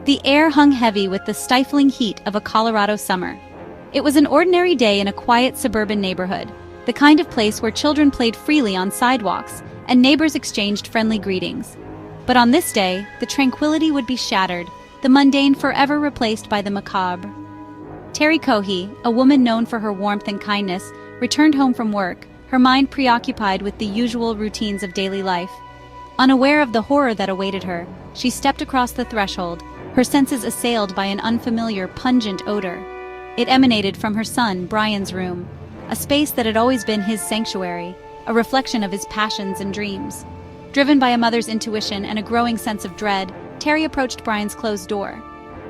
The air hung heavy with the stifling heat of a Colorado summer. It was an ordinary day in a quiet suburban neighborhood, the kind of place where children played freely on sidewalks and neighbors exchanged friendly greetings. But on this day, the tranquility would be shattered, the mundane forever replaced by the macabre. Terry Cohee, a woman known for her warmth and kindness, returned home from work, her mind preoccupied with the usual routines of daily life. Unaware of the horror that awaited her, she stepped across the threshold, her senses assailed by an unfamiliar, pungent odor. It emanated from her son, Brian's room, a space that had always been his sanctuary, a reflection of his passions and dreams. Driven by a mother's intuition and a growing sense of dread, Terry approached Brian's closed door.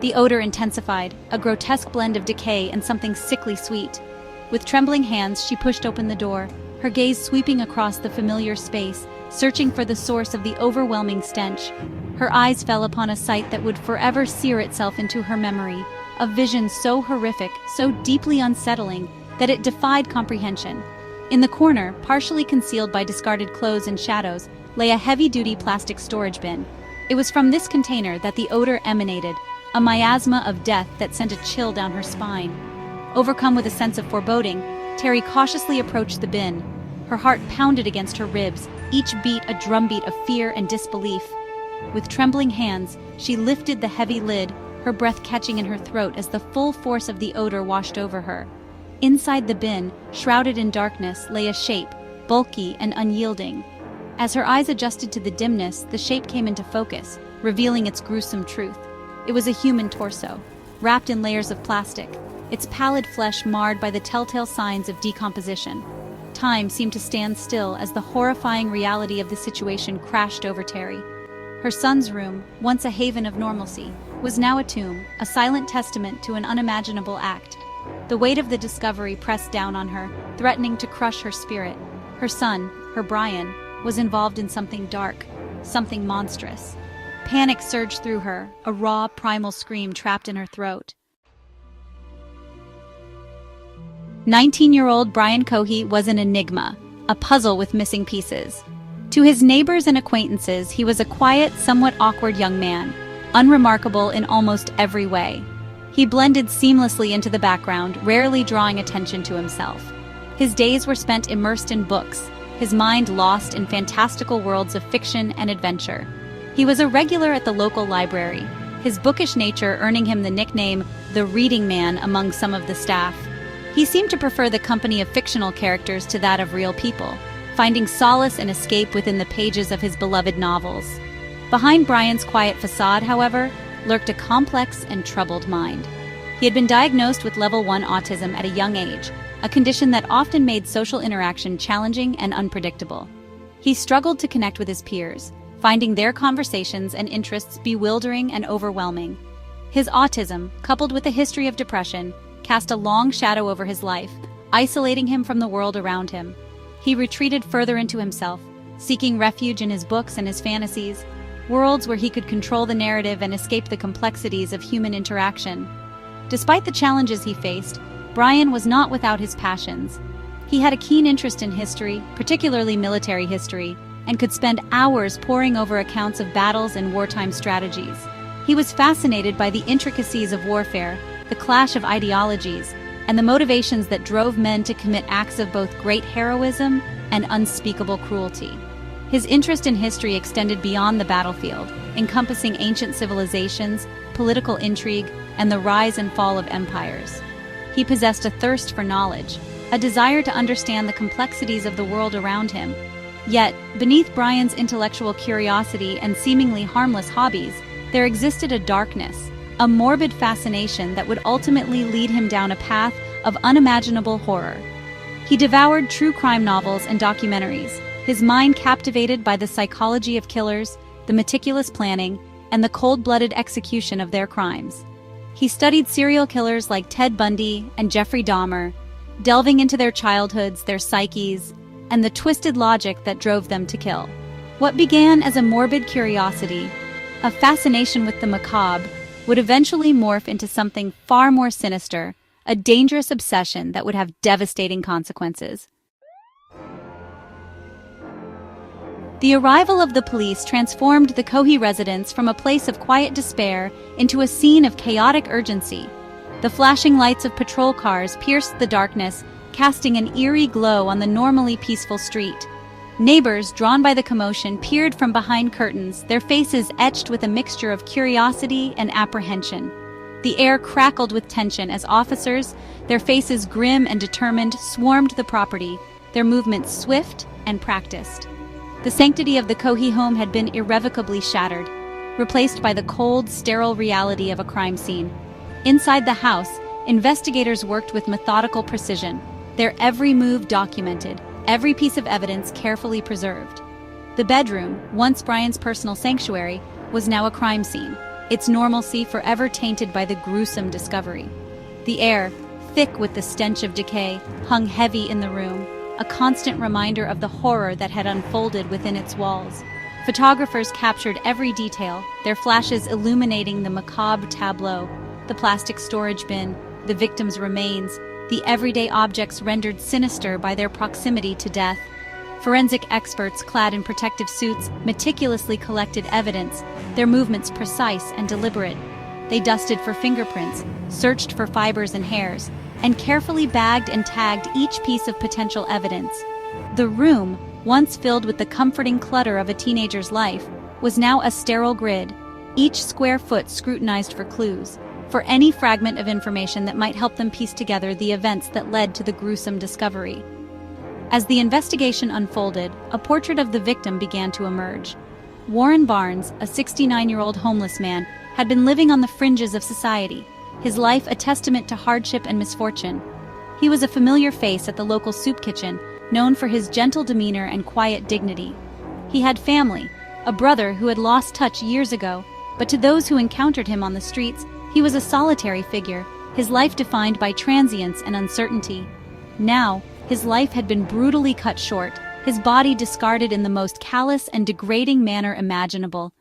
The odor intensified, a grotesque blend of decay and something sickly sweet. With trembling hands, she pushed open the door, her gaze sweeping across the familiar space, searching for the source of the overwhelming stench. Her eyes fell upon a sight that would forever sear itself into her memory, a vision so horrific, so deeply unsettling, that it defied comprehension. In the corner, partially concealed by discarded clothes and shadows, lay a heavy-duty plastic storage bin. It was from this container that the odor emanated, a miasma of death that sent a chill down her spine. Overcome with a sense of foreboding, Terry cautiously approached the bin. Her heart pounded against her ribs, each beat a drumbeat of fear and disbelief. With trembling hands, she lifted the heavy lid, her breath catching in her throat as the full force of the odor washed over her. Inside the bin, shrouded in darkness, lay a shape, bulky and unyielding. As her eyes adjusted to the dimness, the shape came into focus, revealing its gruesome truth. It was a human torso, wrapped in layers of plastic, its pallid flesh marred by the telltale signs of decomposition. Time seemed to stand still as the horrifying reality of the situation crashed over Terry. Her son's room, once a haven of normalcy, was now a tomb, a silent testament to an unimaginable act. The weight of the discovery pressed down on her, threatening to crush her spirit. Her son, her Brian, was involved in something dark, something monstrous. Panic surged through her, a raw, primal scream trapped in her throat. 19-year-old Brian Cohee was an enigma, a puzzle with missing pieces. To his neighbors and acquaintances, he was a quiet, somewhat awkward young man, unremarkable in almost every way. He blended seamlessly into the background, rarely drawing attention to himself. His days were spent immersed in books, his mind lost in fantastical worlds of fiction and adventure. He was a regular at the local library, his bookish nature earning him the nickname the Reading Man among some of the staff. He seemed to prefer the company of fictional characters to that of real people, finding solace and escape within the pages of his beloved novels. Behind Brian's quiet facade, however, lurked a complex and troubled mind. He had been diagnosed with level 1 autism at a young age, a condition that often made social interaction challenging and unpredictable. He struggled to connect with his peers, finding their conversations and interests bewildering and overwhelming. His autism, coupled with a history of depression, cast a long shadow over his life, isolating him from the world around him. He retreated further into himself, seeking refuge in his books and his fantasies, worlds where he could control the narrative and escape the complexities of human interaction. Despite the challenges he faced, Brian was not without his passions. He had a keen interest in history, particularly military history, and could spend hours poring over accounts of battles and wartime strategies. He was fascinated by the intricacies of warfare, the clash of ideologies, and the motivations that drove men to commit acts of both great heroism and unspeakable cruelty. His interest in history extended beyond the battlefield, encompassing ancient civilizations, political intrigue, and the rise and fall of empires. He possessed a thirst for knowledge, a desire to understand the complexities of the world around him. Yet, beneath Brian's intellectual curiosity and seemingly harmless hobbies, there existed a darkness, a morbid fascination that would ultimately lead him down a path of unimaginable horror. He devoured true crime novels and documentaries, his mind captivated by the psychology of killers, the meticulous planning, and the cold-blooded execution of their crimes. He studied serial killers like Ted Bundy and Jeffrey Dahmer, delving into their childhoods, their psyches, and the twisted logic that drove them to kill. What began as a morbid curiosity, a fascination with the macabre, would eventually morph into something far more sinister, a dangerous obsession that would have devastating consequences. The arrival of the police transformed the Cohee residence from a place of quiet despair into a scene of chaotic urgency. The flashing lights of patrol cars pierced the darkness, casting an eerie glow on the normally peaceful street. Neighbors, drawn by the commotion, peered from behind curtains, their faces etched with a mixture of curiosity and apprehension. The air crackled with tension as officers, their faces grim and determined, swarmed the property, their movements swift and practiced. The sanctity of the Cohee home had been irrevocably shattered, replaced by the cold, sterile reality of a crime scene. Inside the house, investigators worked with methodical precision, their every move documented, every piece of evidence carefully preserved. The bedroom, once Brian's personal sanctuary, was now a crime scene, its normalcy forever tainted by the gruesome discovery. The air, thick with the stench of decay, hung heavy in the room, a constant reminder of the horror that had unfolded within its walls. Photographers captured every detail, their flashes illuminating the macabre tableau, the plastic storage bin, the victim's remains, the everyday objects rendered sinister by their proximity to death. Forensic experts clad in protective suits meticulously collected evidence, their movements precise and deliberate. They dusted for fingerprints, searched for fibers and hairs, and carefully bagged and tagged each piece of potential evidence. The room, once filled with the comforting clutter of a teenager's life, was now a sterile grid, each square foot scrutinized for clues, for any fragment of information that might help them piece together the events that led to the gruesome discovery. As the investigation unfolded, a portrait of the victim began to emerge. Warren Barnes, a 69-year-old homeless man, had been living on the fringes of society, his life a testament to hardship and misfortune. He was a familiar face at the local soup kitchen, known for his gentle demeanor and quiet dignity. He had family, a brother who had lost touch years ago, but to those who encountered him on the streets, he was a solitary figure, his life defined by transience and uncertainty. Now, his life had been brutally cut short, his body discarded in the most callous and degrading manner imaginable.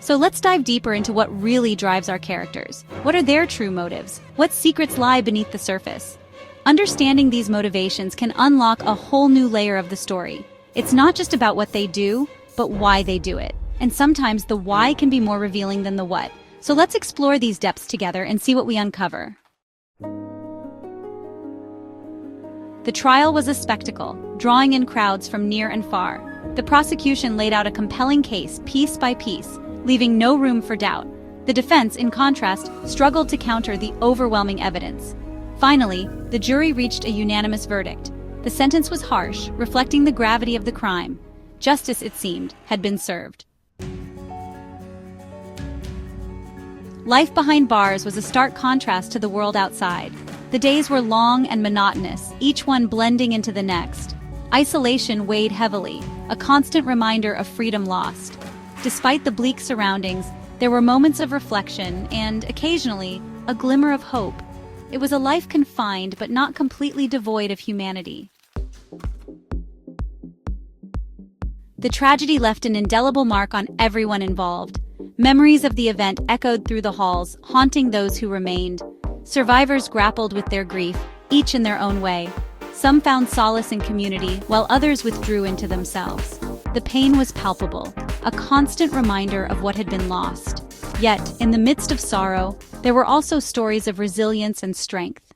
So let's dive deeper into what really drives our characters. What are their true motives? What secrets lie beneath the surface? Understanding these motivations can unlock a whole new layer of the story. It's not just about what they do, but why they do it. And sometimes the why can be more revealing than the what. So let's explore these depths together and see what we uncover. The trial was a spectacle, drawing in crowds from near and far. The prosecution laid out a compelling case, piece by piece, leaving no room for doubt. The defense, in contrast, struggled to counter the overwhelming evidence. Finally, the jury reached a unanimous verdict. The sentence was harsh, reflecting the gravity of the crime. Justice, it seemed, had been served. Life behind bars was a stark contrast to the world outside. The days were long and monotonous, each one blending into the next. Isolation weighed heavily, a constant reminder of freedom lost. Despite the bleak surroundings, there were moments of reflection and, occasionally, a glimmer of hope. It was a life confined but not completely devoid of humanity. The tragedy left an indelible mark on everyone involved. Memories of the event echoed through the halls, haunting those who remained. Survivors grappled with their grief, each in their own way. Some found solace in community, while others withdrew into themselves. The pain was palpable, a constant reminder of what had been lost. Yet, in the midst of sorrow, there were also stories of resilience and strength.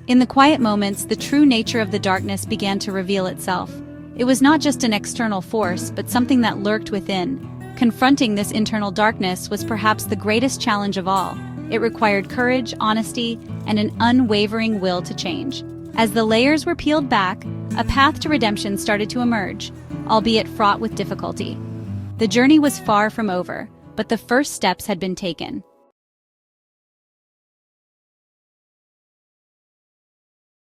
In the quiet moments, the true nature of the darkness began to reveal itself. It was not just an external force, but something that lurked within. Confronting this internal darkness was perhaps the greatest challenge of all. It required courage, honesty, and an unwavering will to change. As the layers were peeled back, a path to redemption started to emerge, albeit fraught with difficulty. The journey was far from over, but the first steps had been taken.